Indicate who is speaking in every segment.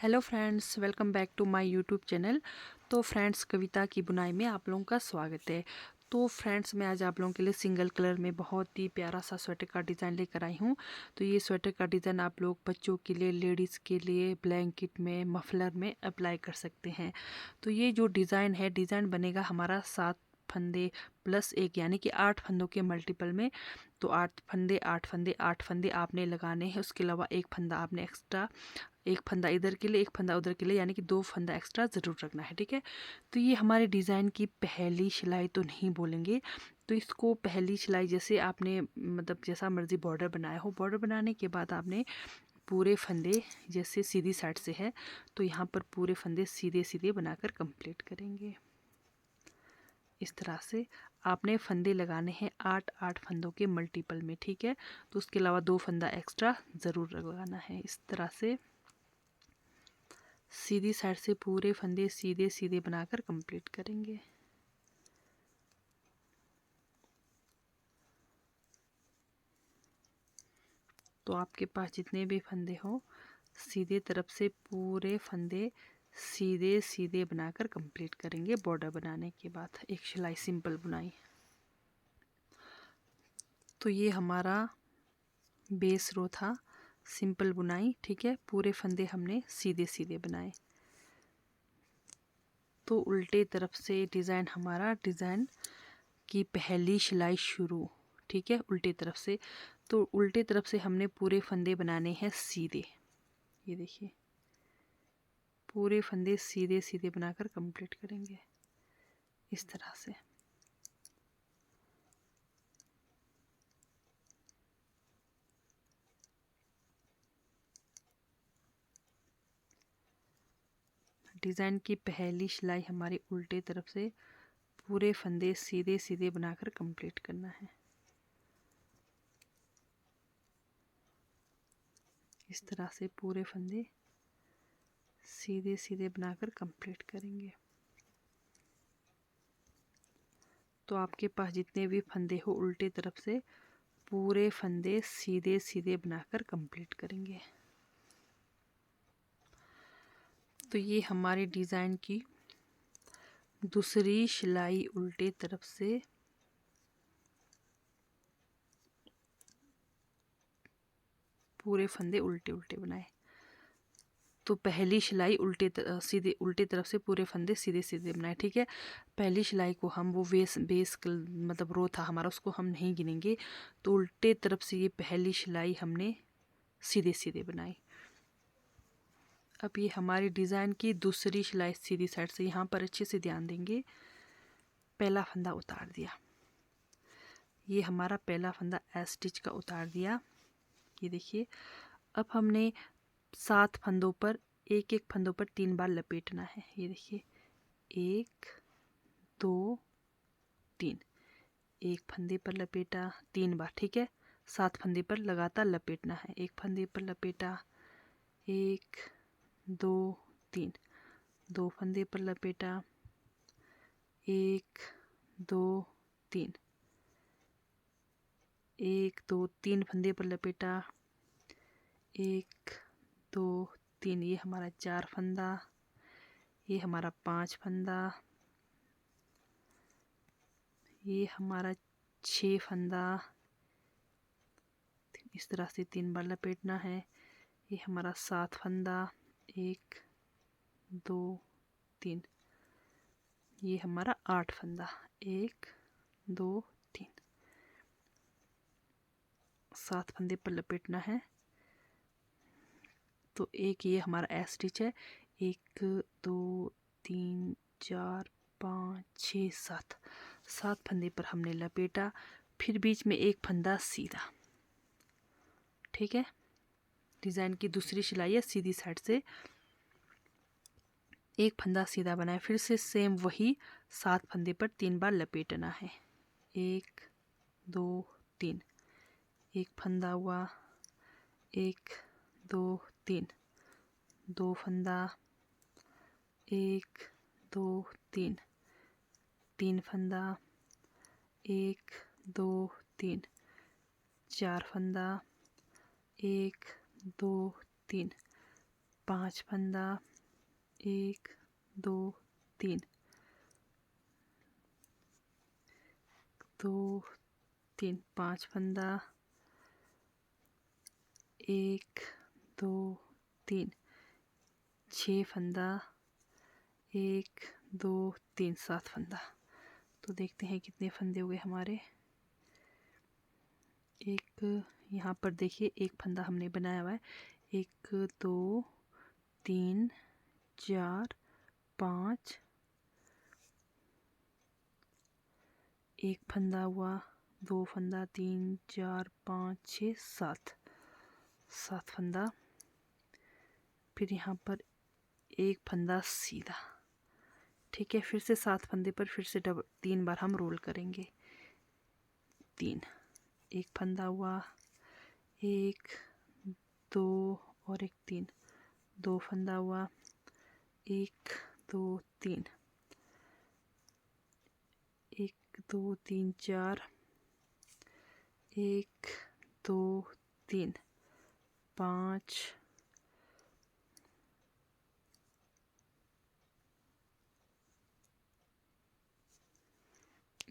Speaker 1: Hello friends, welcome back to my YouTube channel. तो friends, कविता की बुनाई में आप लोगों का स्वागत है। तो फ्रेंड्स, मैं आज आप लोगों के लिए सिंगल कलर में बहुत ही प्यारा सा स्वेटर का डिज़ाइन लेकर आई हूँ। तो ये स्वेटर का डिज़ाइन आप लोग बच्चों के लिए, लेडीज़ के लिए, ब्लैंकेट में, मफलर में अप्लाई कर सकते हैं। तो ये जो डिज़ाइन है, डिज़ाइन बनेगा हमारा 7 फंदे प्लस 1 यानी कि 8 फंदों के मल्टीपल में। तो 8 फंदे 8 फंदे 8 फंदे आपने लगाने हैं। उसके अलावा एक फंदा आपने एक्स्ट्रा, एक फंदा इधर के लिए, एक फंदा उधर के लिए, यानी कि 2 फंदा एक्स्ट्रा ज़रूर रखना है। ठीक है। तो ये हमारे डिज़ाइन की पहली सिलाई तो नहीं बोलेंगे। तो इसको पहली सिलाई जैसे आपने मतलब जैसा मर्जी बॉर्डर बनाया हो, बॉर्डर बनाने के बाद आपने पूरे फंदे जैसे सीधी साइड से है तो यहाँ पर पूरे फंदे सीधे सीधे बनाकर कंप्लीट करेंगे। इस तरह से आपने फंदे लगाने हैं 8 फंदों के मल्टीपल में। ठीक है। तो उसके अलावा 2 फंदा एक्स्ट्रा ज़रूर लगाना है। इस तरह से सीधी साइड से पूरे फंदे सीधे सीधे बनाकर कंप्लीट करेंगे। तो आपके पास जितने भी फंदे हो, सीधे तरफ से पूरे फंदे सीधे सीधे बनाकर कंप्लीट करेंगे। बॉर्डर बनाने के बाद एक सिलाई सिंपल बुनाई। तो ये हमारा बेस रो था, सिंपल बुनाई। ठीक है। पूरे फंदे हमने सीधे सीधे बनाए। तो उल्टे तरफ से डिज़ाइन, हमारा डिज़ाइन की पहली सिलाई शुरू। ठीक है। उल्टे तरफ से, तो उल्टे तरफ से हमने पूरे फंदे बनाने हैं सीधे। ये देखिए, पूरे फंदे सीधे सीधे बनाकर कंप्लीट करेंगे इस तरह से। डिज़ाइन की पहली सिलाई हमारी उल्टे तरफ से पूरे फंदे सीधे सीधे बनाकर कंप्लीट करना है। इस तरह से पूरे फंदे सीधे सीधे बनाकर कंप्लीट करेंगे। तो आपके पास जितने भी फंदे हो, उल्टे तरफ से पूरे फंदे सीधे सीधे बनाकर कंप्लीट करेंगे। तो ये हमारे डिज़ाइन की दूसरी सिलाई उल्टे तरफ से पूरे फंदे उल्टे उल्टे बनाए। तो पहली सिलाई सीधे उल्टे तरफ से पूरे फंदे सीधे सीधे बनाए। ठीक है। पहली सिलाई को हम वो मतलब रो था हमारा, उसको हम नहीं गिनेंगे। तो उल्टे तरफ से ये पहली सिलाई हमने सीधे सीधे बनाई। अब ये हमारी डिज़ाइन की दूसरी सिलाई सीधी साइड से, यहाँ पर अच्छे से ध्यान देंगे। पहला फंदा उतार दिया, ये हमारा पहला फंदा एस स्टिच का उतार दिया। ये देखिए, अब हमने 7 फंदों पर एक एक फंदों पर 3 बार लपेटना है। ये देखिए, 1 2 3, एक फंदे पर लपेटा 3 बार। ठीक है। 7 फंदे पर लगातार लपेटना है। एक फंदे पर लपेटा, 1 2 3, 2 फंदे पर लपेटा, 1 2 3, 1 2 3 फंदे पर लपेटा, 1 2 3, ये हमारा 4 फंदा, ये हमारा 5 फंदा, ये हमारा 6 फंदा। इस तरह से 3 बार लपेटना है। ये हमारा 7 फंदा, 1 2 3, ये हमारा 8 फंदा, 1 2 3, 7 फंदे पर लपेटना है। तो एक ये हमारा एस स्टिच है, 1 2 3 4 5 6 7, 7 फंदे पर हमने लपेटा, फिर बीच में एक फंदा सीधा। ठीक है। डिज़ाइन की दूसरी सिलाई है, सीधी साइड से एक फंदा सीधा बनाए, फिर से सेम वही 7 फंदे पर 3 बार लपेटना है। 1 2 3, एक फंदा हुआ, 1 2 3, 2 फंदा, 1 2 3, 3 फंदा, 1 2 3, 4 फंदा, 1 2 3, 5 फंदा, 1 2 3, 2 3, 5 फंदा, 1 2 3, 6 फंदा, 1 2 3, 7 फंदा। तो देखते हैं कितने फंदे हुए हमारे। एक यहाँ पर देखिए एक फंदा हमने बनाया हुआ है, 1 2 3 4 5, एक फंदा हुआ, 2 फंदा, 3 4 5 6 7, 7 फंदा। फिर यहाँ पर एक फंदा सीधा, ठीक है। फिर से 7 फंदे पर फिर से 3 बार हम रोल करेंगे। 3, एक फंदा हुआ, 1 2 और 1 3, 2 फंदा हुआ, 1 2 3, 1 2 3 4, 1 2 3 5,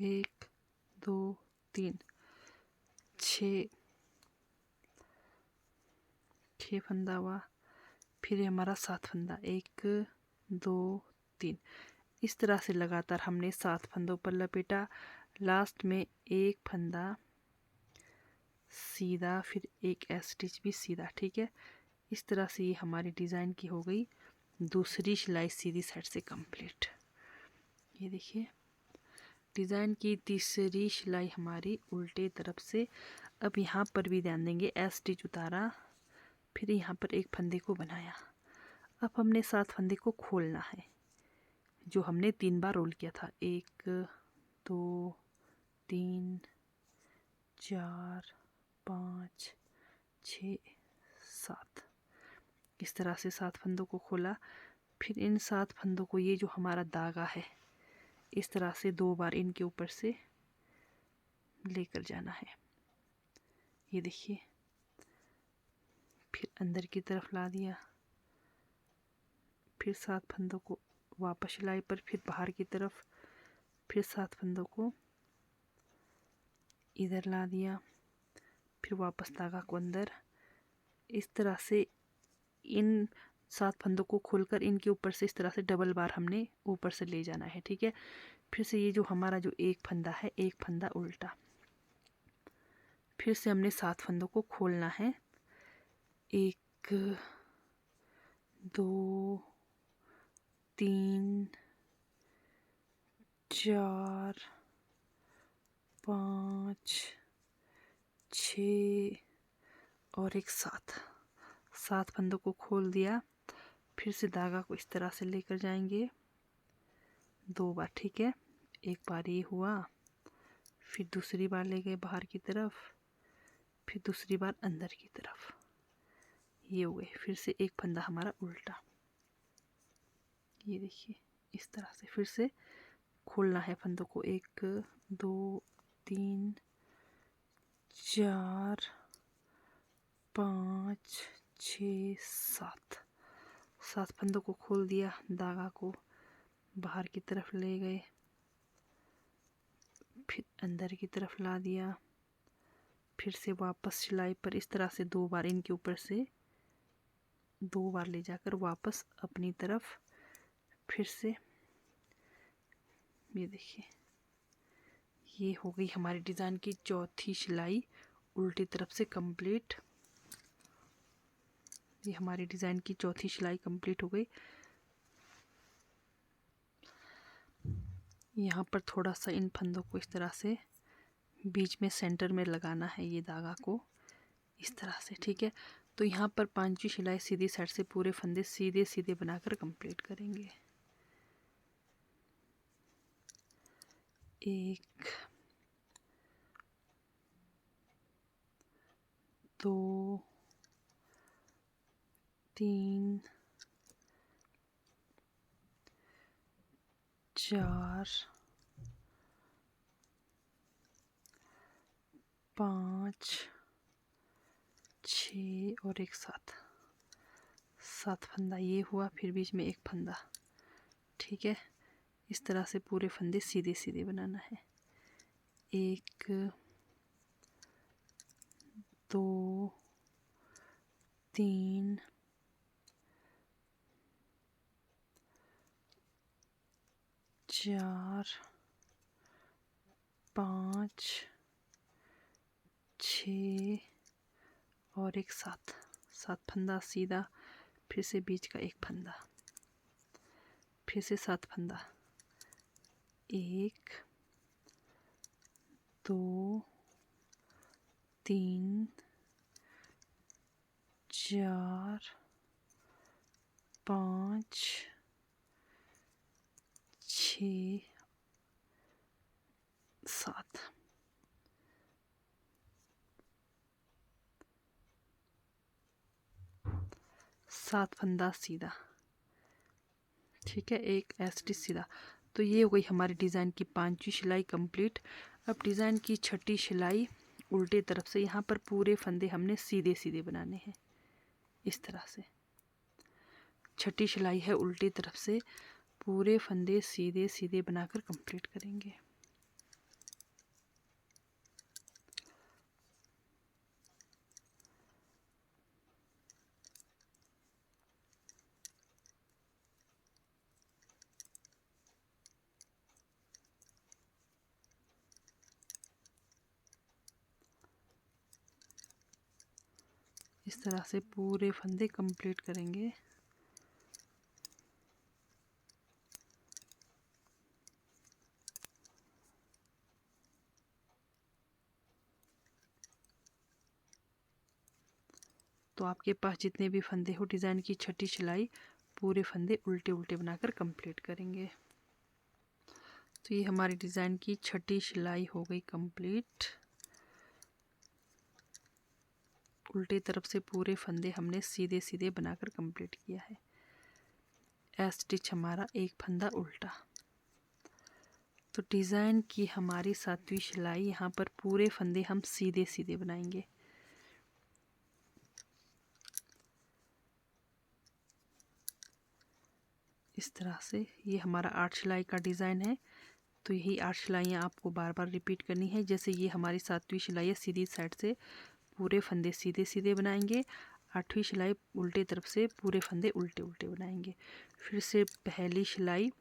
Speaker 1: 1 2 3 6, 6 फंदा हुआ। फिर हमारा 7 फंदा, 1 2 3। इस तरह से लगातार हमने 7 फंदों पर लपेटा। लास्ट में एक फंदा सीधा, फिर एक स्टिच भी सीधा, ठीक है। इस तरह से ये हमारी डिज़ाइन की हो गई दूसरी सिलाई सीधी साइड से कंप्लीट। ये देखिए डिज़ाइन की तीसरी सिलाई हमारी उल्टे तरफ से। अब यहाँ पर भी ध्यान देंगे, स्टिच उतारा, फिर यहाँ पर एक फंदे को बनाया। अब हमने 7 फंदे को खोलना है, जो हमने 3 बार रोल किया था। 1 2 3 4 5 6 7, इस तरह से 7 फंदों को खोला। फिर इन 7 फंदों को, ये जो हमारा धागा है, इस तरह से 2 बार इनके ऊपर से लेकर जाना है। ये देखिए, फिर अंदर की तरफ ला दिया, फिर 7 फंदों को वापस सिलाई पर, फिर बाहर की तरफ, फिर 7 फंदों को इधर ला दिया, फिर वापस धागा को अंदर। इस तरह से इन 7 फंदों को खोलकर इनके ऊपर से इस तरह से डबल बार हमने ऊपर से ले जाना है, ठीक है। फिर से ये जो हमारा जो एक फंदा है, एक फंदा उल्टा, फिर से हमने 7 फंदों को खोलना है। 1 2 3 4 5 6 और एक 7 फंदों को खोल दिया। फिर से धागा को इस तरह से लेकर जाएंगे 2 बार, ठीक है। एक बार ये हुआ, फिर दूसरी बार ले गए बाहर की तरफ, फिर दूसरी बार अंदर की तरफ, ये हुए। फिर से एक फंदा हमारा उल्टा, ये देखिए इस तरह से। फिर से खोलना है फंदों को, 1 2 3 4 5 6 7 फंदों को खोल दिया, धागा को बाहर की तरफ ले गए, फिर अंदर की तरफ ला दिया, फिर से वापस सिलाई पर इस तरह से 2 बार इनके ऊपर से 2 बार ले जाकर वापस अपनी तरफ। फिर से ये देखिए, ये हो गई हमारी डिज़ाइन की चौथी सिलाई उल्टी तरफ से कंप्लीट। ये हमारी डिज़ाइन की चौथी सिलाई कंप्लीट हो गई। यहाँ पर थोड़ा सा इन फंदों को इस तरह से बीच में सेंटर में लगाना है, ये धागा को इस तरह से, ठीक है। तो यहाँ पर 5वीं सिलाई सीधी साइड से पूरे फंदे सीधे सीधे बनाकर कंप्लीट करेंगे। 1 2 3 4 5 6 और एक 7 7 फंदा ये हुआ, फिर बीच में एक फंदा। ठीक है, इस तरह से पूरे फंदे सीधे सीधे बनाना है। 1 2 3 4 5 6 और एक 7 फंदा सीधा, फिर से बीच का एक फंदा, फिर से 7 फंदा। 1 2 3 4 5 6 7 फंदा सीधा। ठीक है, एक स्टिच सीधा। तो ये हो गई हमारी डिज़ाइन की 5वीं सिलाई कंप्लीट। अब डिज़ाइन की 6ठी सिलाई उल्टे तरफ से, यहाँ पर पूरे फंदे हमने सीधे सीधे बनाने हैं इस तरह से। 6ठी सिलाई है उल्टी तरफ से, पूरे फंदे सीधे सीधे बनाकर कंप्लीट करेंगे। इस तरह से पूरे फंदे कंप्लीट करेंगे। तो आपके पास जितने भी फंदे हो, डिज़ाइन की 6ठी सिलाई पूरे फंदे उल्टे उल्टे बनाकर कंप्लीट करेंगे। तो ये हमारी डिज़ाइन की 6ठी सिलाई हो गई कंप्लीट। उल्टे तरफ से पूरे फंदे हमने सीधे सीधे बनाकर कंप्लीट किया है। स्टिच हमारा एक फंदा उल्टा। तो डिज़ाइन की हमारी 7वीं सिलाई, यहाँ पर पूरे फंदे हम सीधे सीधे बनाएंगे। इस तरह से ये हमारा 8 सिलाई का डिज़ाइन है। तो यही 8 सिलाइयाँ आपको बार बार रिपीट करनी है। जैसे ये हमारी 7वीं सिलाई है, सीधी साइड से पूरे फंदे सीधे सीधे बनाएंगे। 8वीं सिलाई उल्टे तरफ से पूरे फंदे उल्टे उल्टे बनाएंगे। फिर से पहली सिलाई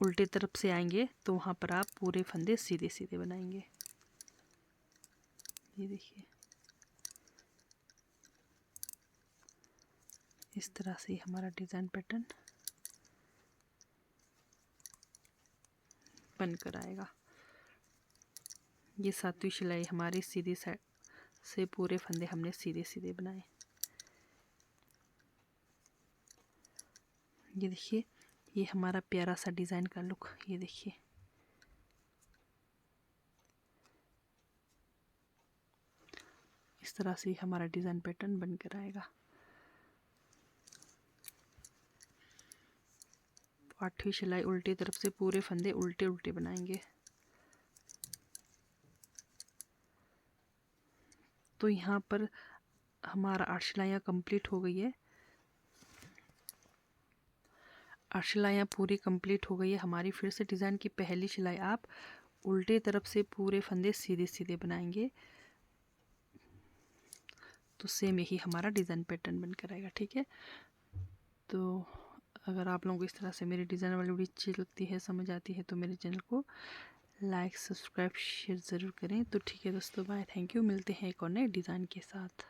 Speaker 1: उल्टे तरफ से आएंगे, तो वहाँ पर आप पूरे फंदे सीधे सीधे बनाएंगे। ये देखिए, इस तरह से हमारा डिज़ाइन पैटर्न बनकर आएगा। ये 7वीं सिलाई हमारी सीधी साइड से पूरे फंदे हमने सीधे सीधे बनाए। ये देखिए, ये हमारा प्यारा सा डिज़ाइन का लुक, ये देखिए। इस तरह से हमारा डिज़ाइन पैटर्न बनकर आएगा। 8वीं सिलाई उल्टी तरफ से पूरे फंदे उल्टे उल्टे बनाएंगे। तो यहाँ पर हमारा 8 सिलाइयाँ कंप्लीट हो गई है। 8 सिलाइयाँ पूरी कंप्लीट हो गई है हमारी। फिर से डिज़ाइन की पहली सिलाई आप उल्टे तरफ से पूरे फंदे सीधे सीधे बनाएंगे। तो सेम यही हमारा डिज़ाइन पैटर्न बनकर आएगा। ठीक है, तो अगर आप लोगों को इस तरह से मेरी डिज़ाइन वाली वीडियो अच्छी लगती है, समझ आती है, तो मेरे चैनल को लाइक सब्सक्राइब शेयर ज़रूर करें। तो ठीक है दोस्तों, बाय, थैंक यू। मिलते हैं एक और नए डिज़ाइन के साथ।